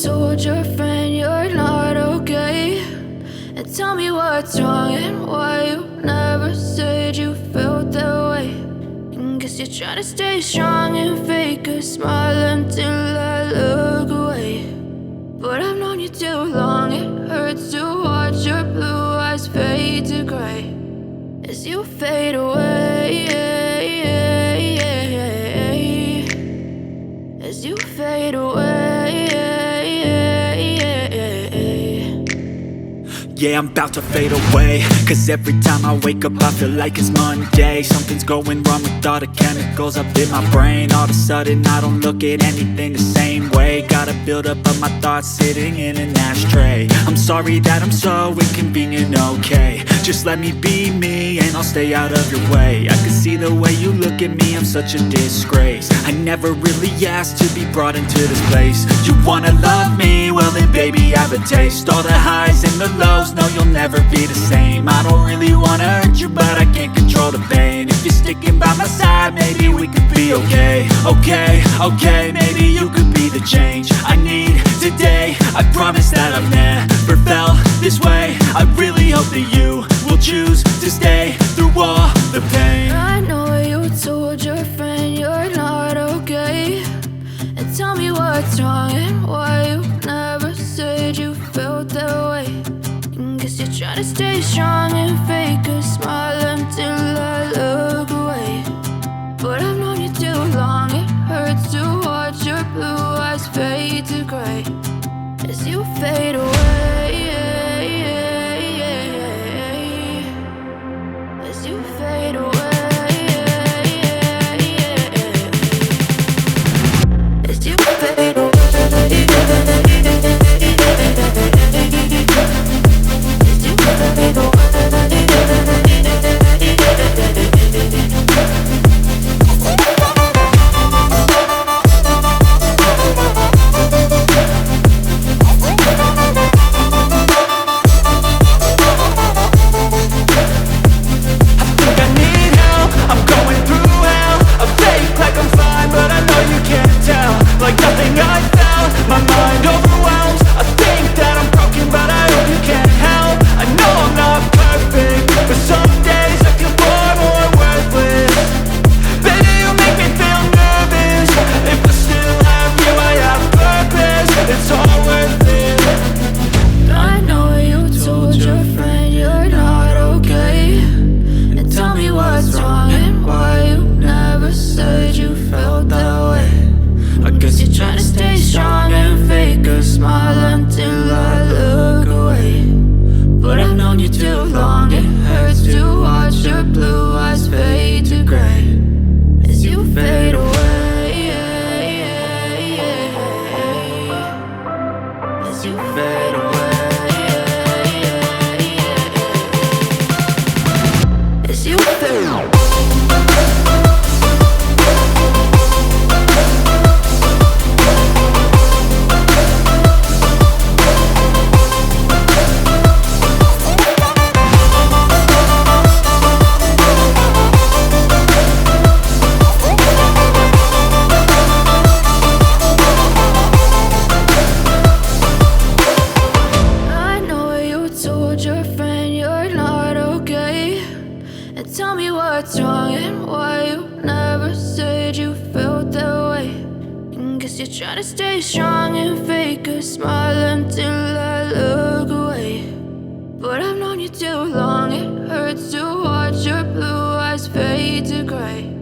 told your friend you're not okay, and tell me what's wrong and why you never said you felt that way. And guess you're trying to stay strong and fake a smile until I look away. But I've known you too long, it hurts to watch your blue eyes fade to gray as you fade away, as you fade away. Yeah, I'm about to fade away, cause every time I wake up I feel like it's Monday. Something's going wrong with all the chemicals up in my brain. All of a sudden I don't look at anything the same way. Got a buildup of my thoughts sitting in an ashtray. I'm sorry that I'm so inconvenient, okay. Just let me be me and I'll stay out of your way. I can see the way you look at me, I'm such a disgrace. I never really asked to be brought into this place. You wanna love me? Well then baby, have a taste. All the highs and the lows, no, you'll never be the same. I don't really wanna hurt you, but I can't control the pain. If you're sticking by my side, maybe we could be okay. Okay, maybe you could be the change I need today. I promise that I've never felt this way. I really hope that you will choose to stay through all the pain. I know you told your friend you're not okay, and tell me what's wrong and why you never said you felt that way. Guess you're trying to stay strong and fake a smile until I look away. But I've known you too long, it hurts to watch your blue eyes fade to gray as you fade away, as you fade away, as you fade away. Tell me what's wrong and why you never said you felt that way. And guess you're trying to stay strong and fake a smile until I look away. But I've known you too long, it hurts to watch your blue eyes fade to gray